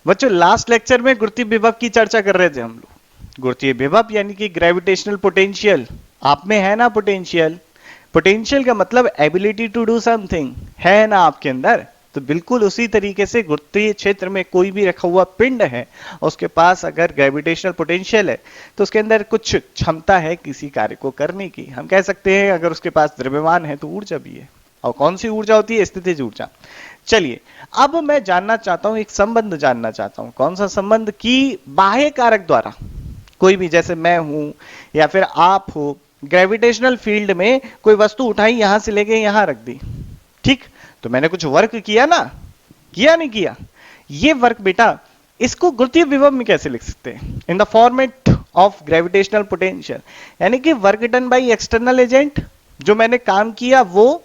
बच्चों last lecture में गुरुत्वीय विभव की चर्चा कर रहे थे हम लोग। गुरुत्वीय विभव यानी कि ग्रेविटेशनल पोटेंशियल। आप में है ना पोटेंशियल? पोटेंशियल का मतलब एबिलिटी टू डू समथिंग, है ना आपके अंदर? तो बिल्कुल उसी तरीके से गुरुत्वीय क्षेत्र में कोई भी रखा हुआ पिंड है, उसके पास अगर ग्रेविटेशनल पोटेंशियल है तो उसके अंदर कुछ क्षमता है किसी कार्य को करने की। हम कह सकते हैं अगर उसके पास द्रव्यमान है तो ऊर्जा भी है। और कौन सी ऊर्जा होती है? स्थितिज ऊर्जा। चलिए, अब मैं जानना चाहता हूं, एक संबंध जानना चाहता हूं। कौन सा संबंध? कि बाह्य कारक द्वारा कोई भी, जैसे मैं हूं या फिर आप हो, ग्रेविटेशनल फील्ड में कोई वस्तु उठाई, यहां से लेके यहां रख दी, ठीक? तो मैंने कुछ वर्क किया ना, किया नहीं किया? ये वर्क बेटा, इसको गुरुत्वीय विभव में कैसे लिख सकते हैं? In the format of gravitational potential, यानी कि work done by external agent, जो मैंने काम किया वो,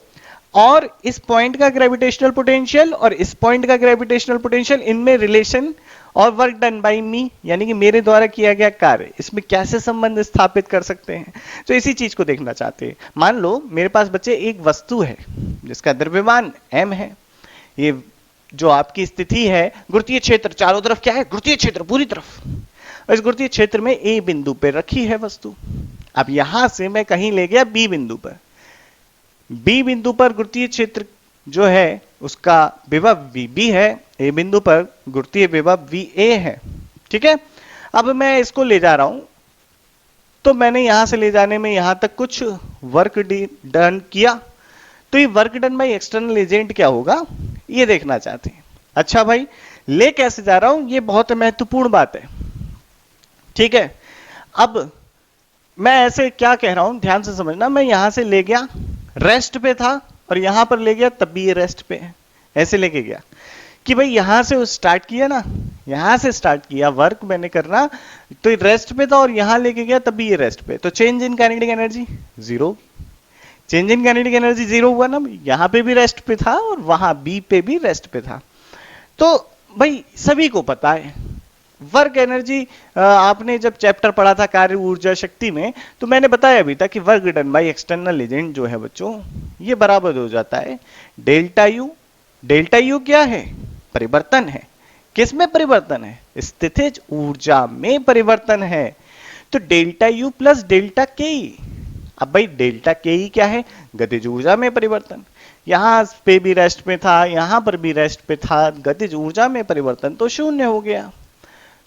और इस पॉइंट का ग्रेविटेशनल पोटेंशियल और इस पॉइंट का ग्रेविटेशनल पोटेंशियल, इनमें रिलेशन, और वर्क डन बाय मी यानी कि मेरे द्वारा किया गया कार्य, इसमें कैसे संबंध स्थापित कर सकते हैं? तो इसी चीज को देखना चाहते हैं। मान लो मेरे पास बच्चे एक वस्तु है जिसका द्रव्यमान m है। ये जो आपकी स्थिति है, गुरुत्वीय क्षेत्र चारों तरफ क्या है? गुरुत्वीय क्षेत्र पूरी तरफ। इस गुरुत्वीय क्षेत्र में a बिंदु पर रखी है वस्तु। अब यहां से मैं कहीं ले गया b बिंदु पर। b बिंदु पर गुरुत्वीय क्षेत्र जो है उसका विभव VB है, A बिंदु पर गुरुत्वीय विभव VA है, ठीक है? अब मैं इसको ले जा रहा हूं, तो मैंने यहां से ले जाने में यहां तक कुछ वर्क डन किया, तो ये work done by external agent क्या होगा, ये देखना चाहते हैं। अच्छा भाई, ले कैसे जा रहा हूं, ये बहुत महत्वपूर्ण बात है, ठीक है? अब मैं ऐसे क्या कह रहा हूं, ध्यान से समझना। मैं यहां से ले गया, रेस्ट पे था, और यहां पर ले गया तब भी ये रेस्ट पे है। ऐसे लेके गया कि भाई यहां से स्टार्ट किया ना, यहां से स्टार्ट किया वर्क मैंने करना, तो रेस्ट पे था और यहां लेके गया तब भी ये रेस्ट पे। तो change in kinetic energy zero. Change in kinetic energy zero हुआ ना, यहां पे भी रेस्ट पे था और वहां बी पे भी रेस्ट पे था। तो भाई सभी को पता है वर्क एनर्जी, आपने जब चैप्टर पढ़ा था कार्य ऊर्जा शक्ति में, तो मैंने बताया भी था कि work done by external agent जो है बच्चों, ये बराबर हो जाता है डेल्टा यू। डेल्टा यू क्या है? परिवर्तन है। किस में परिवर्तन है? स्थितिज ऊर्जा में परिवर्तन है। तो डेल्टा यू प्लस डेल्टा के ई। अब भाई डेल्टा के ई क्या है? गतिज ऊर्जा में परिवर्तन। यहां पे भी रेस्ट पे था, यहां पर भी रेस्ट पे था, गतिज ऊर्जा में परिवर्तन तो शून्य हो गया।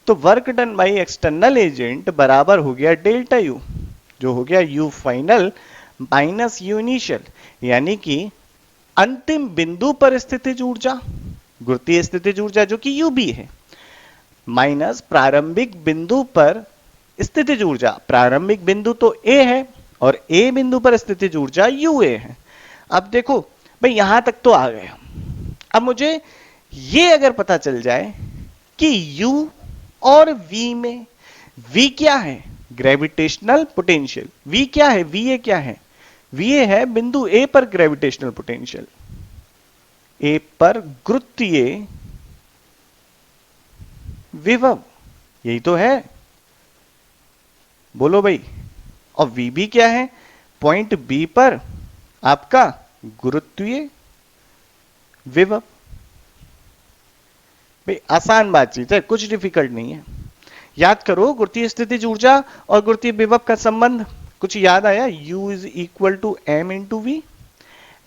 तो work done by external agent बराबर हो गया डेल्टा यू, जो हो गया you final minus you initial, यानी कि अंतिम बिंदु पर स्थितिज ऊर्जा, गुरुत्वीय स्थितिज ऊर्जा जो कि यू बी है, माइनस प्रारंभिक बिंदु पर स्थितिज ऊर्जा। प्रारंभिक बिंदु तो ए है और ए बिंदु पर स्थितिज ऊर्जा यू ए है। अब देखो भाई यहां तक तो आ गए। अब मुझे ये अगर पता चल जाए कि यू और V में, V क्या है? Gravitational potential. V क्या है? VA क्या है? VA है बिंदु A पर ग्रेविटेशनल पोटेंशियल, A पर गुरुत्वीय विभव, यही तो है, बोलो भाई। और VB क्या है? पॉइंट B पर आपका गुरुत्वीय विभव। भाई आसान बातचीत है, कुछ डिफिकल्ट नहीं है। याद करो गुरुत्वीय स्थितिज ऊर्जा और गुरुत्वीय विभव का संबंध, कुछ याद आया? U is equal to m into v.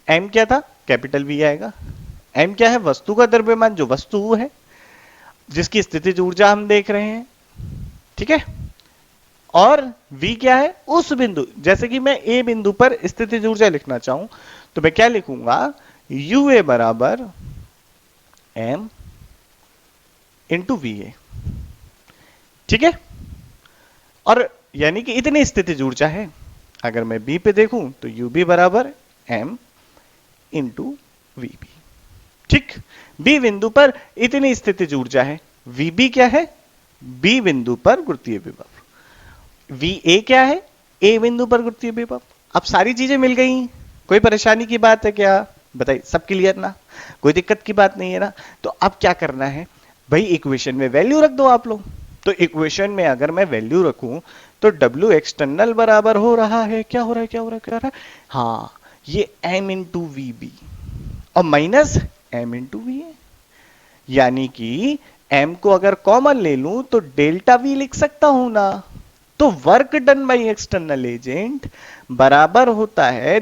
m क्या था? कैपिटल V आएगा। m क्या है? वस्तु का द्रव्यमान, जो वस्तु है जिसकी स्थितिज ऊर्जा हम देख रहे हैं, ठीक है? और V क्या है? उस बिंदु, जैसे कि मैं A बिंदु पर स्थितिज ऊर्जा लिखना चाहूं तो मैं क्या लिखूंगा? UA बराबर m इंटू VA, ठीक है? और यानी कि इतनी स्थितिज ऊर्जा है। अगर मैं B पे देखूं तो UB बराबर m इंटू VB, ठीक? B बिंदु पर इतनी स्थितिज ऊर्जा है। VB क्या है? B बिंदु पर गुरुत्वीय विभव। VA क्या है? A बिंदु पर गुरुत्वीय विभव। अब सारी चीजें मिल गई, कोई परेशानी की बात है क्या? बताइए, सब क्लियर ना? कोई दिक्कत की बात नहीं है ना? तो अब क्या करना है भाई, इक्वेशन में वैल्यू रख दो आप लोग। तो इक्वेशन में अगर मैं वैल्यू रखूं तो W एक्सटर्नल बराबर हो रहा है, क्या हो रहा है, क्या हो रहा है, क्या हो रहा है? हाँ, ये m इंटू VB और माइनस m इंटू VA, यानी कि m को अगर कॉमन ले लूं तो डेल्टा वी लिख सकता हूं ना। तो work done by external agent बराबर होता है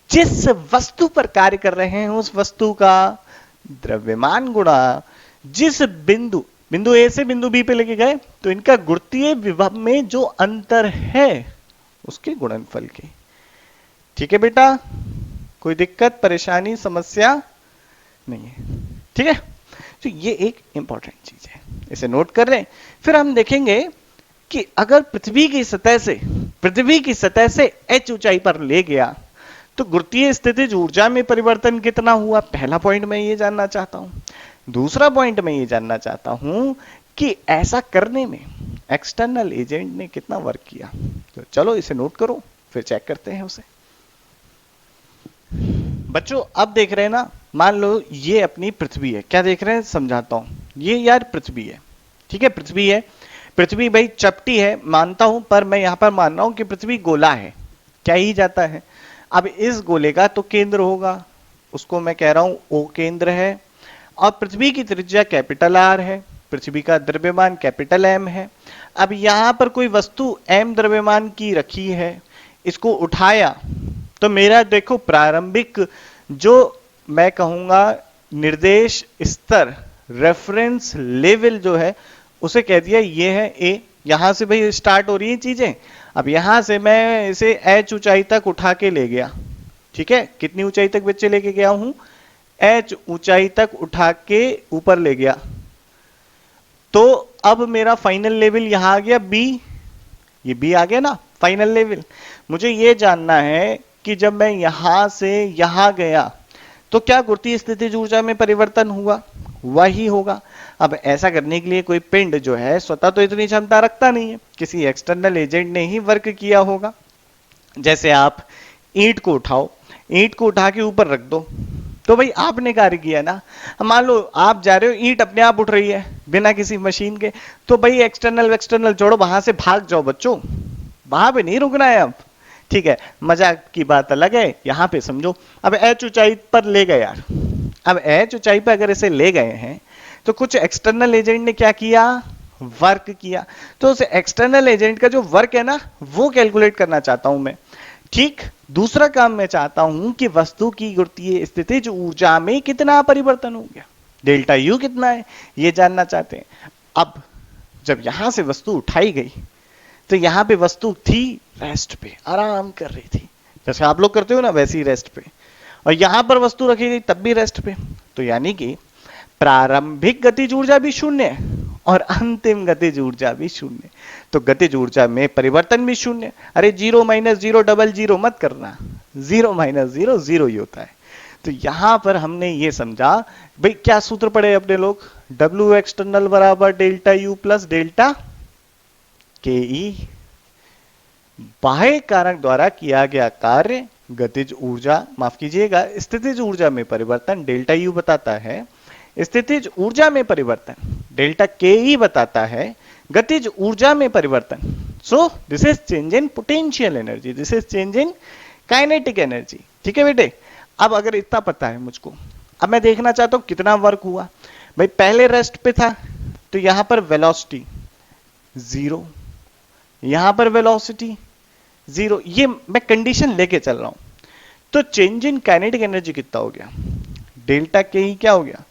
जिस वस्तु पर कार्य कर रहे हैं उस वस्तु का द्रव्यमान गुणा जिस बिंदु बिंदु ए से बिंदु बी पे लेके गए तो इनका गुरुत्वीय विभव में जो अंतर है उसके गुणनफल के। ठीक है बेटा, कोई दिक्कत परेशानी समस्या नहीं है? ठीक है, तो ये एक इंपॉर्टेंट चीज है, इसे नोट कर लें। फिर हम देखेंगे कि अगर पृथ्वी की सतह से h ऊंचाई पर ले गया तो गुरुत्वीय स्थितिज ऊर्जा में परिवर्तन कितना हुआ, पहला पॉइंट मैं ये जानना चाहता हूं। दूसरा पॉइंट मैं ये जानना चाहता हूं कि ऐसा करने में एक्सटर्नल एजेंट ने कितना वर्क किया। तो चलो इसे नोट करो, फिर चेक करते हैं उसे। बच्चों अब देख रहे हैं ना, मान लो ये अपनी पृथ्वी है, क्या देख रहे हैं समझाता हूं। ये यार पृथ्वी है, ठीक है, पृथ्वी है। पृथ्वी भाई चपटी है मानता हूं, पर मैं यहां पर मान रहा हूं कि पृथ्वी गोला है, क्या ही जाता है। अब इस गोले का तो केंद्र होगा, उसको मैं कह रहा हूं ओ केंद्र है, और पृथ्वी की त्रिज्या कैपिटल आर है, पृथ्वी का द्रव्यमान कैपिटल एम है। अब यहां पर कोई वस्तु एम द्रव्यमान की रखी है, इसको उठाया तो मेरा देखो प्रारंभिक जो मैं कहूंगा निर्देश स्तर रेफरेंस लेवल जो है उसे कह दिया ये है ए। यहां से भाई स्टार्ट हो रही है चीजें। अब यहां से मैं इसे एच ऊंचाई तक उठा के ले गया, ठीक है, कितनी ऊंचाई तक बच्चे लेके गया हूं, एच ऊंचाई तक उठा के ऊपर ले गया। तो अब मेरा फाइनल लेवल यहां आ गया बी, ये बी आ गया ना फाइनल लेवल। मुझे ये जानना है कि जब मैं यहां से यहां गया तो क्या गुरुत्वीय स्थितिज ऊर्जा में परिवर्तन हुआ, वही होगा। अब ऐसा करने के लिए कोई पिंड जो है स्वतः तो इतनी क्षमता रखता नहीं है, किसी एक्सटर्नल एजेंट ने ही वर्क किया होगा। जैसे आप ईंट को उठाओ, ईंट को उठा के ऊपर रख दो तो भाई आपने कार्य किया ना। मान लो आप जा रहे हो, ईंट अपने आप उठ रही है बिना किसी मशीन के, तो भाई एक्सटर्नल छोड़ो, वहां से भाग जाओ बच्चों, वहां पे नहीं रुकना है अब, ठीक है। मजाक की बात अलग है, यहां पे समझो। अब एच ऊंचाई पर ले गए यार, अब एच ऊंचाई पर अगर इसे ले गए हैं तो कुछ एक्सटर्नल एजेंट ने क्या किया, वर्क किया। तो उस एक्सटर्नल एजेंट का जो वर्क है ना वो कैलकुलेट करना चाहता हूं मैं, ठीक। दूसरा काम मैं चाहता हूं कि वस्तु की गुरुत्वीय स्थितिज ऊर्जा में कितना परिवर्तन हो गया, डेल्टा यू कितना है, ये जानना चाहते हैं। अब जब यहां से वस्तु उठाई गई तो यहां पे वस्तु थी रेस्ट पे, आराम कर रही थी, जैसे आप लोग करते हो ना वैसी रेस्ट पे, और यहां पर वस्तु रखी गई तब भी रेस्ट पे। तो यानी कि प्रारंभिक गतिज ऊर्जा भी शून्य है और अंतिम गतिज ऊर्जा भी शून्य, तो गतिज ऊर्जा में परिवर्तन भी शून्य। अरे 0 - 0 डबल 0 मत करना, 0 - 0 0 ही होता है। तो यहां पर हमने ये समझा भाई, क्या सूत्र पढ़े अपने लोग, W एक्सटर्नल बराबर डेल्टा यू प्लस डेल्टा के ई, बाह्य कारक द्वारा किया गया कार्य गतिज ऊर्जा, माफ कीजिएगा स्थितिज ऊर्जा में परिवर्तन डेल्टा यू बताता है, स्थितिज ऊर्जा में परिवर्तन डेल्टा के ई बताता है, गतिज ऊर्जा में परिवर्तन। So this is change in potential energy, this is change in kinetic energy, ठीक है बेटे। अब अगर इतना पता है मुझको, अब मैं देखना चाहता हूं कितना वर्क हुआ। भाई पहले रेस्ट पे था तो यहां पर वेलोसिटी 0, यहां पर वेलोसिटी 0, ये मैं कंडीशन लेके चल रहा हूं। तो चेंज इन काइनेटिक एनर्जी कितना हो गया, डेल्टा के ही क्या हो गया,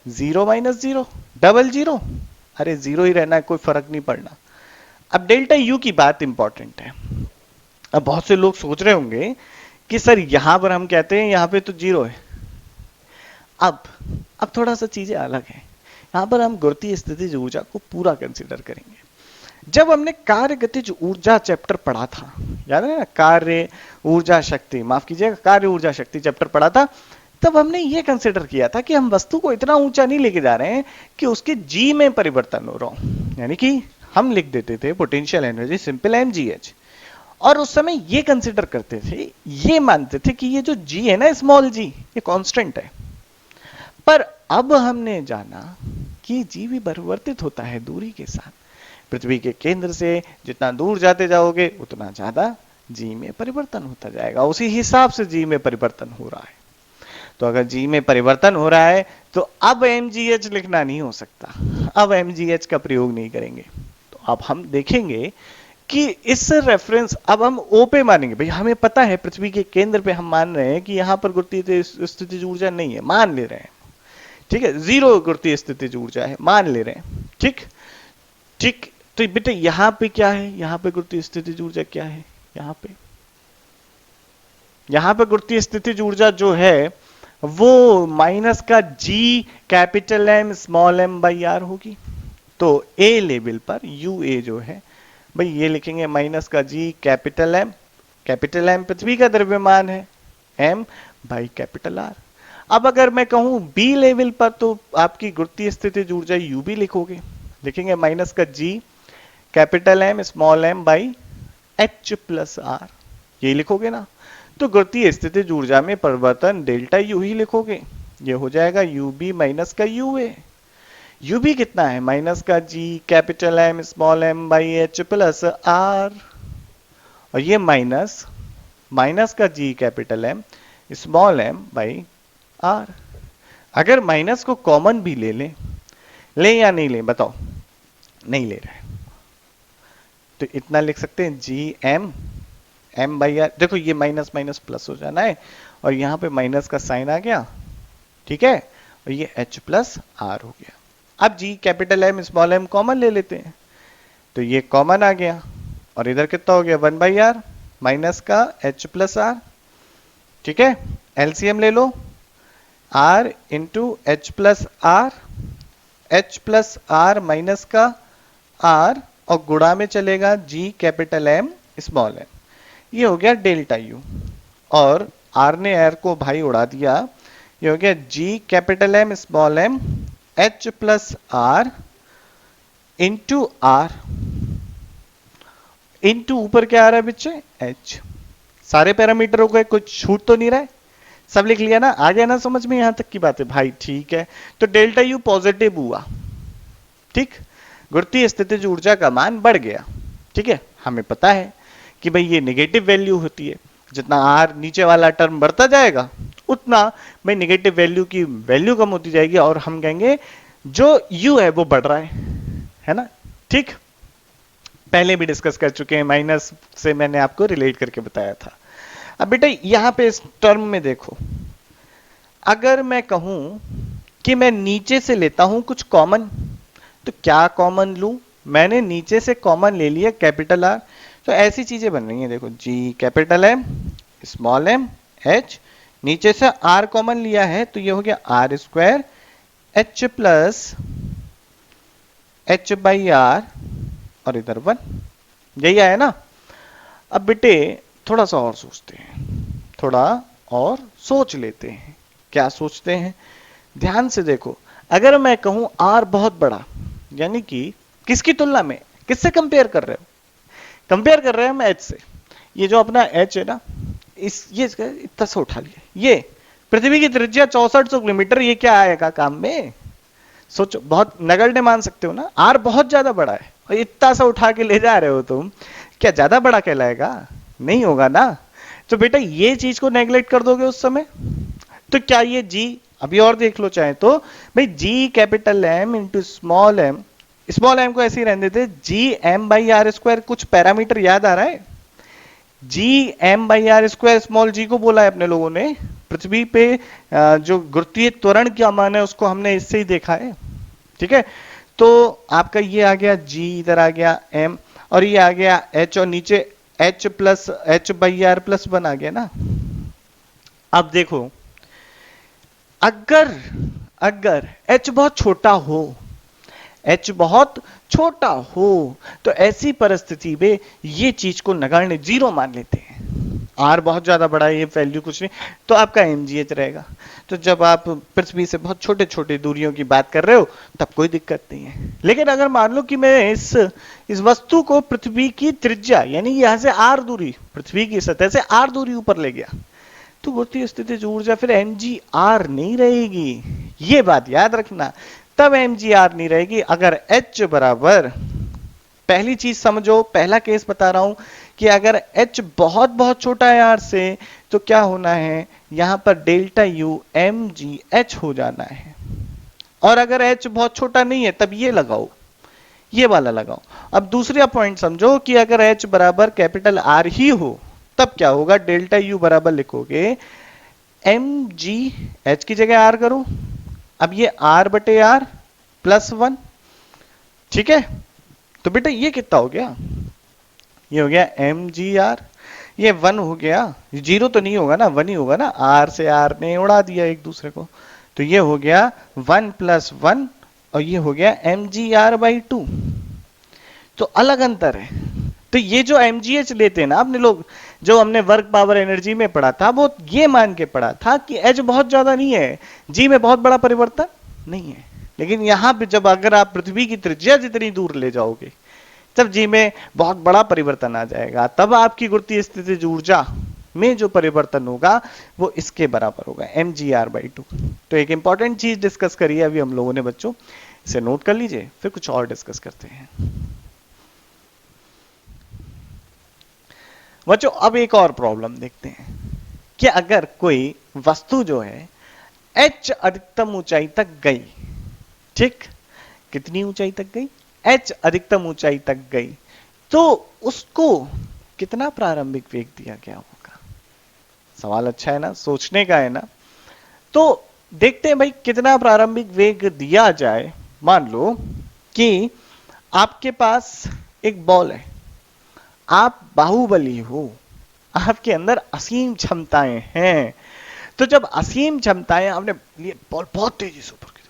0 - 0 डबल 0, अरे 0 ही रहना है, कोई फर्क नहीं पड़ना। अब डेल्टा यू की बात इंपॉर्टेंट है। अब बहुत से लोग सोच रहे होंगे कि सर यहां पर हम कहते हैं यहां पे तो 0 है। अब थोड़ा सा चीजें अलग है, यहां पर हम गुरुत्वीय स्थितिज ऊर्जा को पूरा कंसीडर करेंगे। जब हमने कार्य गतिज ऊर्जा चैप्टर पढ़ा था, याद है ना, कार्य ऊर्जा शक्ति, माफ कीजिएगा कार्य ऊर्जा शक्ति चैप्टर पढ़ा था, तब हमने ये कंसिडर किया था कि हम वस्तु को इतना ऊंचा नहीं लेके जा रहे हैं कि उसके जी में परिवर्तन हो रहा हो, यानी कि हम लिख देते थे पोटेंशियल एनर्जी सिंपल mgh, और उस समय ये कंसिडर करते थे, ये मानते थे कि ये जो जी है ना स्मॉल जी, ये कांस्टेंट है। पर अब हमने जाना कि जी भी परिवर्तित होता है दूरी के साथ। पृथ्वी के केंद्र से जितना दूर जाते जाओगे उतना ज्यादा जी में परिवर्तन होता जाएगा, उसी हिसाब से जी में परिवर्तन हो रहा है। तो अगर जी में परिवर्तन हो रहा है तो अब mgh लिखना नहीं हो सकता, अब mgh का प्रयोग नहीं करेंगे। तो अब हम देखेंगे कि इस रेफरेंस अब हम O पे मानेंगे। भाई हमें पता है पृथ्वी के केंद्र पे हम मान रहे हैं कि यहां पर गुरुत्वीय स्थितिज ऊर्जा नहीं है, मान ले रहे हैं, ठीक है, जीरो गुरुत्वीय स्थितिज ऊर्जा है, मान ले रहे हैं, ठीक ठीक। तो बेटे यहां पे क्या है, यहां पे गुरुत्वीय स्थितिज ऊर्जा क्या है, यहां पे गुरुत्वीय स्थितिज ऊर्जा जो है वो माइनस का G capital M small m by R होगी। तो ए लेवल पर यू ए जो है भाई ये लिखेंगे माइनस का जी कैपिटल एम पृथ्वी का द्रव्यमान है, एम बाई कैपिटल आर। अब अगर मैं कहूं बी लेवल पर तो आपकी गुरुत्वीय स्थितिज ऊर्जा यू भी लिखोगे, लिखेंगे माइनस का G capital M small m by H plus R, ये लिखोगे ना। तो गुरुत्वीय स्थितिज ऊर्जा में परिवर्तन डेल्टा यू ही लिखोगे, ये हो जाएगा यू बी माइनस का यू ए। यू बी कितना है, माइनस का G capital M small m by H plus R, और ये माइनस का G capital M small m by R. अगर माइनस को कॉमन भी ले या नहीं ले, बताओ, नहीं ले रहे तो इतना लिख सकते हैं जी एम बाई आर। देखो ये माइनस माइनस प्लस हो जाना है और यहां पे माइनस का साइन आ गया, ठीक है, और ये एच प्लस आर हो गया। अब G capital M small m common ले लेते हैं, तो ये कॉमन आ गया और इधर कितना हो गया, 1 बाई आर माइनस का एच प्लस आर, ठीक है। एलसीएम ले लो, R into H plus R minus का आर और गुणा में चलेगा G capital M small m, ये हो गया डेल्टा यू, और आर ने आर को भाई उड़ा दिया, ये हो गया G capital M small m H plus R into R, into ऊपर क्या आ रहा है बच्चे, एच। सारे पैरामीटर हो गए, कुछ छूट तो नहीं रहा है, सब लिख लिया ना, आ गया ना समझ में, यहां तक की बात है भाई, ठीक है। तो डेल्टा यू पॉजिटिव हुआ, ठीक, गुरुत्वीय स्थितिज ऊर्जा का मान बढ़ गया, ठीक है। हमें पता है कि भाई ये नेगेटिव वैल्यू होती है, जितना आर नीचे वाला टर्म बढ़ता जाएगा उतना भाई नेगेटिव वैल्यू की वैल्यू कम होती जाएगी, और हम कहेंगे जो यू है वो बढ़ रहा है ना, ठीक। पहले भी डिस्कस कर चुके हैं, माइनस से मैंने आपको रिलेट करके बताया था। अब बेटा यहां पे इस टर्म में देखो, अगर मैं कहूं कि मैं नीचे से लेता हूं कुछ कॉमन, तो क्या कॉमन लूं, मैंने नीचे से कॉमन ले लिया कैपिटल आर, तो ऐसी चीजें बन रही हैं, देखो G capital M small m H, नीचे से आर कॉमन लिया है तो ये हो गया R square H plus H by R और इधर 1, यही आया ना। अब बेटे थोड़ा सा और सोचते हैं, थोड़ा और सोच लेते हैं, क्या सोचते हैं, ध्यान से देखो। अगर मैं कहूं आर बहुत बड़ा, यानी कि किसकी तुलना में, किससे कंपेयर कर रहे हो, कंपेयर कर रहे हैं हम एच से, ये जो अपना एच है ना, ये इतना सा उठा लिया, ये पृथ्वी की त्रिज्या 6400 किलोमीटर, ये क्या आएगा काम में, सोचो, बहुत नगण्य मान सकते हो ना, आर बहुत ज्यादा बड़ा है और इतना सा उठा के ले जा रहे हो तुम, क्या ज्यादा बड़ा कहलाएगा, नहीं होगा ना। तो बेटा ये चीज को नेग्लेक्ट कर दोगे उस समय, तो क्या ये जी, अभी और देख लो चाहे तो, भाई G capital M into small m को ऐसे ही रहने देते, G M by R square, कुछ पैरामीटर याद आ रहा है, G M by R square small g को बोला है अपने लोगों ने, पृथ्वी पे जो गुरुत्वीय त्वरण क्या मान है उसको हमने इससे ही देखा है, ठीक है। तो आपका ये आ गया जी, इधर आ गया एम, और ये आ गया एच, और नीचे H plus H by R plus 1 आ गया ना। अब देखो अगर एच बहुत छोटा हो, एच बहुत छोटा हो, तो ऐसी परिस्थिति में ये चीज को नगण्य जीरो मान लेते हैं, आर बहुत ज्यादा बड़ा है, ये वैल्यू कुछ नहीं, तो आपका एमजीएच रहेगा। तो जब आप पृथ्वी से बहुत छोटे छोटे दूरियों की बात कर रहे हो तब कोई दिक्कत नहीं है। लेकिन अगर मान लो कि मैं इस वस्तु को पृथ्वी की त्रिज्या, यानी यहां से आर दूरी, पृथ्वी की सतह से आर दूरी ऊपर ले गया, तो गुरुत्वीय स्थितिज ऊर्जा फिर mgr नहीं रहेगी, ये बात याद रखना, तब mgr नहीं रहेगी अगर h बराबर, पहली चीज समझो, पहला केस बता रहा हूं कि अगर h बहुत बहुत छोटा है r से, तो क्या होना है, यहां पर डेल्टा u mgh हो जाना है। और अगर H बहुत छोटा नहीं है तब ये लगाओ, ये वाला लगाओ। अब दूसरा पॉइंट समझो कि अगर H बराबर कैपिटल R ही हो तब क्या होगा, डेल्टा U बराबर लिखोगे mg, H की जगह R करो, अब ये R बटे R +1, ठीक है। तो बेटा ये कितना हो गया, ये हो गया mgr, ये 1 हो गया, जीरो तो नहीं होगा ना, 1 ही होगा ना, R से R ने उड़ा दिया एक दूसरे को, तो ये हो गया 1 + 1 और ये हो गया mgr/2। तो अलग अंतर है। तो ये जो mgh लेते हैं ना आपने लोग, जो हमने वर्क पावर एनर्जी में पढ़ा था, वो ये मान के पढ़ा था कि h बहुत ज्यादा नहीं है, g में बहुत बड़ा परिवर्तन नहीं है। लेकिन यहां पे जब अगर आप पृथ्वी की त्रिज्या जितनी दूर ले जाओगे तब जी में बहुत बड़ा परिवर्तन आ जाएगा, तब आपकी गुरुत्वीय स्थितिज ऊर्जा में जो परिवर्तन होगा वो इसके बराबर होगा mgr/2। तो एक इंपॉर्टेंट चीज डिस्कस करी है अभी हम लोगों ने बच्चों, इसे नोट कर लीजिए, फिर कुछ और डिस्कस करते हैं बच्चों। अब एक और प्रॉब्लम देखते हैं कि अगर कोई वस्तु जो है h अधिकतम ऊंचाई तक गई, ठीक, कितनी ऊंचाई तक गई, h अधिकतम ऊंचाई तक गई, तो उसको कितना प्रारंभिक वेग दिया गया होगा। सवाल अच्छा है ना, सोचने का है ना। तो देखते हैं भाई कितना प्रारंभिक वेग दिया जाए। मान लो कि आपके पास एक बॉल है, आप बाहुबली हो, आपके अंदर असीम क्षमताएं हैं, तो जब असीम क्षमताएं आपने लिए, बॉल बहुत तेजी से ऊपर की,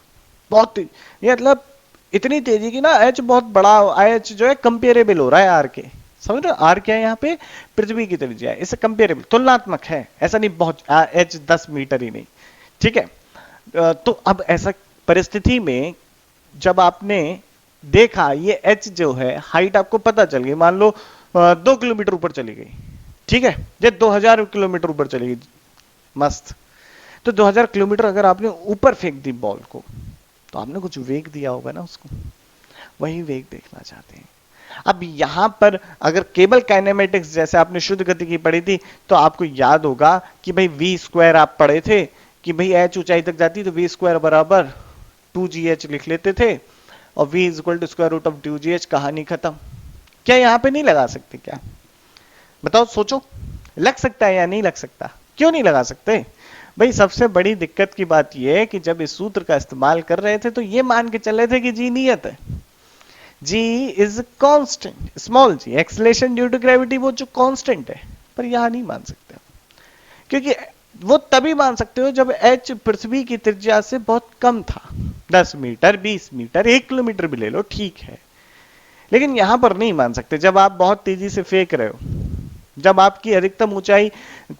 बहुत तेजी, ये मतलब इतनी तेजी की ना एच बहुत बड़ा, एच जो है कंपेरेबल हो रहा है आर के, समझ रहे हो, आर क्या है यहाँ पे, पृथ्वी की त्रिज्या है, इससे कंपेरेबल, तुलनात्मक है, ऐसा नहीं बहुत एच 10 मीटर ही नहीं, ठीक है। तो अब ऐसा परिस्थिति में जब आपने देखा ये एच जो है हाइट आपको पता चल गई, मान लो 2 किलोमीटर ऊपर चली गई, ठीक है, ये 2000 किलोमीटर ऊपर चली गई, मस्त। तो 2000 किलोमीटर अगर आपने ऊपर फेंक दी बॉल को, तो आपने कुछ वेग दिया होगा ना उसको, वही वेग देखना चाहते हैं। अब यहां पर अगर केबल काइनेमेटिक्स जैसे आपने शुद्ध गति की पढ़ी थी, तो आपको याद होगा कि भाई v² आप पढ़े थे कि भाई h ऊंचाई तक जाती तो v² बराबर 2gh लिख लेते थे, और v = √2gh, कहानी खत्म। क्या यहां पे नहीं लगा सकते क्या, बताओ, सोचो, लग सकता है या नहीं लग सकता, क्यों नहीं लगा सकते भाई। सबसे बड़ी दिक्कत की बात यह है कि जब इस सूत्र का इस्तेमाल कर रहे थे तो ये मान के चल रहे थे कि जी नियत है, G is constant, small g, acceleration due to gravity वो जो कांस्टेंट है, पर यहां नहीं मान सकते, क्योंकि वो तभी मान सकते हो जब h पृथ्वी की त्रिज्या से बहुत कम था, 10 मीटर, 20 मीटर, 1 किलोमीटर भी ले लो, ठीक है। लेकिन यहां पर नहीं मान सकते, जब आप बहुत तेजी से फेंक रहे हो, जब आपकी अधिकतम ऊंचाई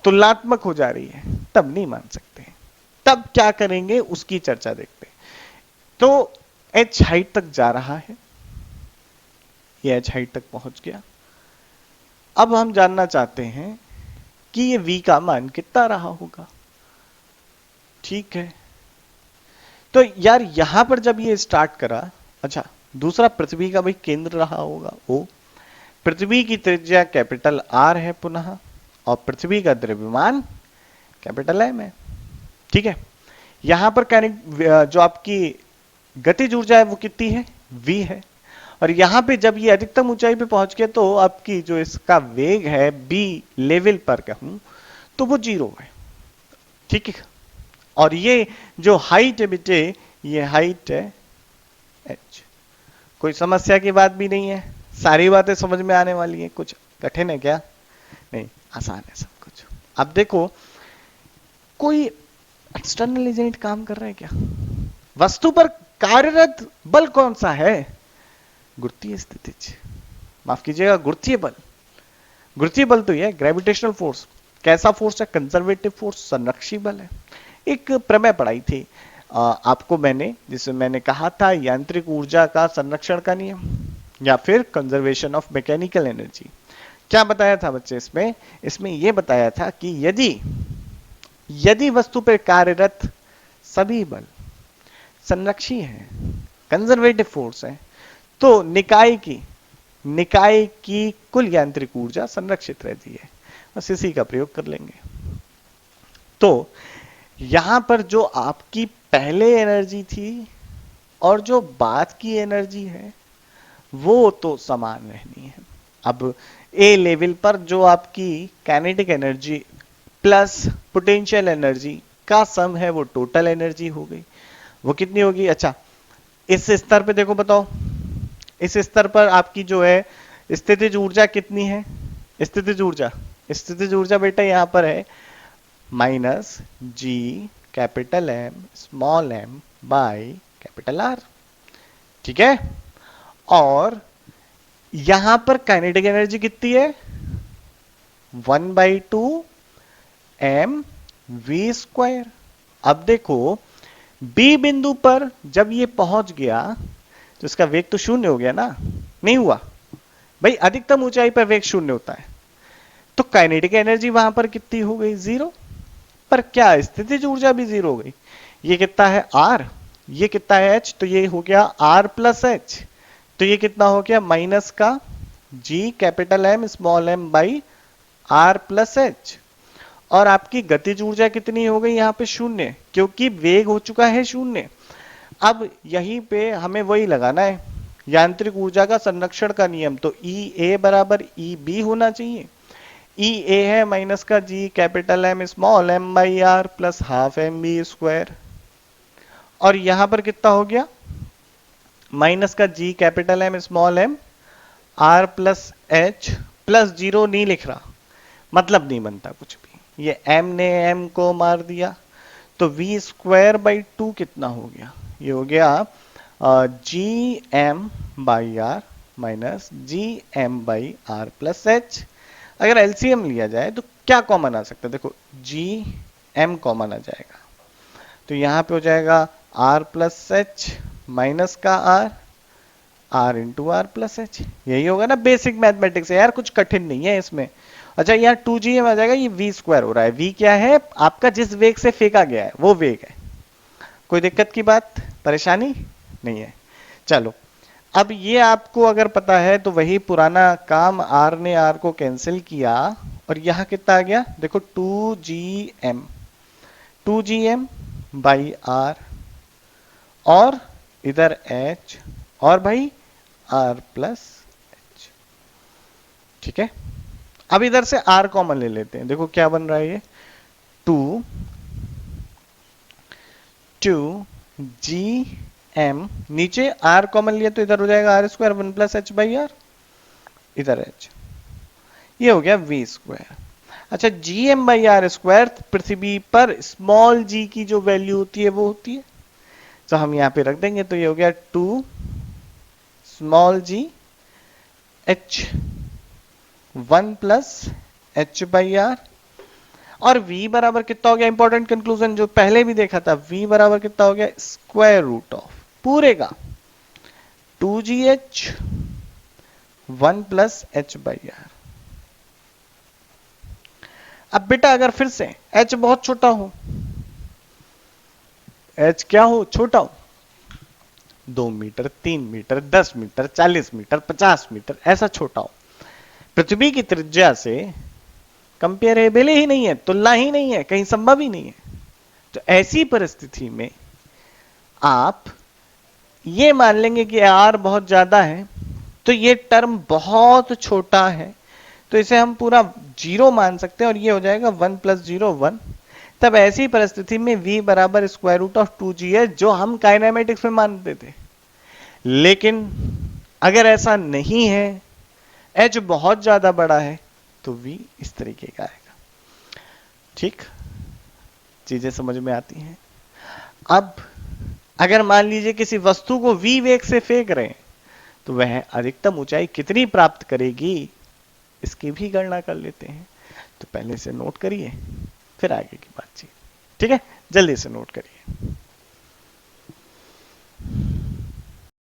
तुलनात्मक हो जा रही है, तब नहीं मान सकते। तब क्या करेंगे उसकी चर्चा देखते हैं। तो h हाइट तक जा रहा है, ये h हाइट तक पहुंच गया। अब हम जानना चाहते हैं कि ये v का मान कितना रहा होगा, ठीक है। तो यार यहां पर जब ये स्टार्ट करा, अच्छा दूसरा पृथ्वी का भाई केंद्र रहा होगा O, पृथ्वी की त्रिज्या कैपिटल R है पुनः, और पृथ्वी का द्रव्यमान कैपिटल M है, ठीक है। यहां पर जो आपकी गतिज ऊर्जा है वो कितनी है, v है, और यहां पे जब ये अधिकतम ऊंचाई पे पहुंच गया तो आपकी जो इसका वेग है b लेवल पर कहूं तो वो 0 है, ठीक है। और ये जो हाइट है बेटे, ये हाइट है h, कोई समस्या की बात भी नहीं है, सारी बातें समझ में आने वाली है, कुछ कठिन है क्या, नहीं, आसान है सब कुछ। अब देखो कोई एक्सटर्नल एजेंट काम कर रहा है क्या, वस्तु पर कार्यरत बल कौन सा है, गुरुत्वीय स्थितिज, माफ कीजिएगा गुरुत्वीय बल, गुरुत्वीय बल तो यह ग्रेविटेशनल फोर्स, कैसा फोर्स है, कंजर्वेटिव फोर्स, संरक्षी बल है। एक प्रमेय पढ़ाई थी आपको मैंने, जिसमें मैंने कहा था यांत्रिक ऊर्जा का संरक्षण का नियम, या फिर कंजर्वेशन ऑफ मैकेनिकल एनर्जी। क्या बताया था बच्चे इसमें यह बताया था कि यदि वस्तु पर कार्यरत सभी बल संरक्षी है, कंजर्वेटिव फोर्स है, तो निकाय की कुल यांत्रिक ऊर्जा संरक्षित रहती है, बस इसी का प्रयोग कर लेंगे। तो यहां पर जो आपकी पहले एनर्जी थी और जो बाद की एनर्जी है वो तो समान रहनी है। अब ए लेवल पर जो आपकी kinetic energy plus potential energy का सम है वो टोटल एनर्जी हो गई। वो कितनी होगी? अच्छा, इस स्तर पे देखो, बताओ इस स्तर पर आपकी जो है स्थितिज ऊर्जा कितनी है? स्थितिज ऊर्जा बेटा यहां पर है minus G capital M small m by capital R. ठीक है, और यहां पर काइनेटिक एनर्जी कितनी है? 1/2 एम वी स्क्वायर। अब देखो बी बिंदु पर जब ये पहुंच गया तो इसका वेग तो शून्य हो गया ना? नहीं हुआ भाई, अधिकतम ऊंचाई पर वेग शून्य होता है, तो काइनेटिक एनर्जी वहां पर कितनी हो गई? 0। पर क्या स्थितिज ऊर्जा भी 0 हो गई? ये कितना है? आर। ये कितना है? एच। तो ये हो गया आर प्लस एच। तो ये कितना हो गया? माइनस का G capital M small m by R plus H. और आपकी गतिज ऊर्जा कितनी हो गई? यहां पे 0, क्योंकि वेग हो चुका है 0। अब यहीं पे हमें वही लगाना है, यांत्रिक ऊर्जा का संरक्षण का नियम। तो ई ए बराबर ई बी होना चाहिए। ई ए है माइनस का G capital M small m by R plus half M B square. और यहां पर कितना हो गया? माइनस का G capital M small m R plus H plus 0 नहीं लिख रहा, मतलब नहीं बनता कुछ भी। ये m ने m को मार दिया, तो v स्क्वायर बाई 2 कितना हो गया? ये हो गया G M by R minus G M by R plus H. अगर एलसीएम लिया जाए तो क्या कॉमन आ सकता है? देखो जी एम कॉमन आ जाएगा, तो यहां पे हो जाएगा आर प्लस एच माइनस का R, R into R plus H. यही होगा ना बेसिक मैथमेटिक्स है यार, कुछ कठिन नहीं है इसमें। अच्छा, यहाँ 2gm आ जाएगा, ये v स्क्वायर हो रहा है। v क्या है? आपका जिस वेग से फेंका गया है वो वेग है। कोई दिक्कत की बात, परेशानी नहीं है। चलो, अब ये आपको अगर पता है तो वही पुराना काम, r ने r को कैंसिल किया और यहां कितना आ गया? देखो 2gm बाई आर, और इधर h, और भाई r प्लस एच। ठीक है, अब इधर से r कॉमन ले लेते हैं। देखो क्या बन रहा है? ये 2 जी एम, नीचे r कॉमन लिया तो इधर हो जाएगा R square 1 plus H by R, इधर h, ये हो गया v स्क्वायर। अच्छा, G M by R square पृथ्वी पर स्मॉल g की जो वैल्यू होती है वो होती है, तो हम यहां पे रख देंगे। तो ये हो गया 2 small G H 1 plus H by R, और v बराबर कितना हो गया? इंपॉर्टेंट कंक्लूजन जो पहले भी देखा था, v बराबर कितना हो गया? स्क्वायर रूट ऑफ पूरे का 2gh 1 plus H by are. अब बेटा अगर फिर से h बहुत छोटा हो, h क्या हो? छोटा हो, 2 metre 3 metre 10 metre 40 metre 50 metre ऐसा छोटा हो, पृथ्वी की त्रिज्या से कंपेरेबल ही नहीं है, तुलना ही नहीं है, कहीं संभव ही नहीं है। तो ऐसी परिस्थिति में आप ये मान लेंगे कि r बहुत ज्यादा है, तो ये टर्म बहुत छोटा है, तो इसे हम पूरा 0 मान सकते हैं, और ये हो जाएगा 1 प्लस 0 1। तब ऐसी परिस्थिति में v बराबर स्क्वायर रूट ऑफ 2g है, जो हम काइनेमेटिक्स में मानते थे। लेकिन अगर ऐसा नहीं है, h बहुत ज्यादा बड़ा है, तो v इस तरीके का आएगा। ठीक, चीजें समझ में आती हैं। अब अगर मान लीजिए किसी वस्तु को v वेग से फेंक रहे हैं, तो वह अधिकतम ऊंचाई कितनी प्राप्त करेगी, इसकी भी गणना कर लेते हैं। तो पहले से नोट करिए, फिर आगे की बातचीत। ठीक है, जल्दी से नोट करिए।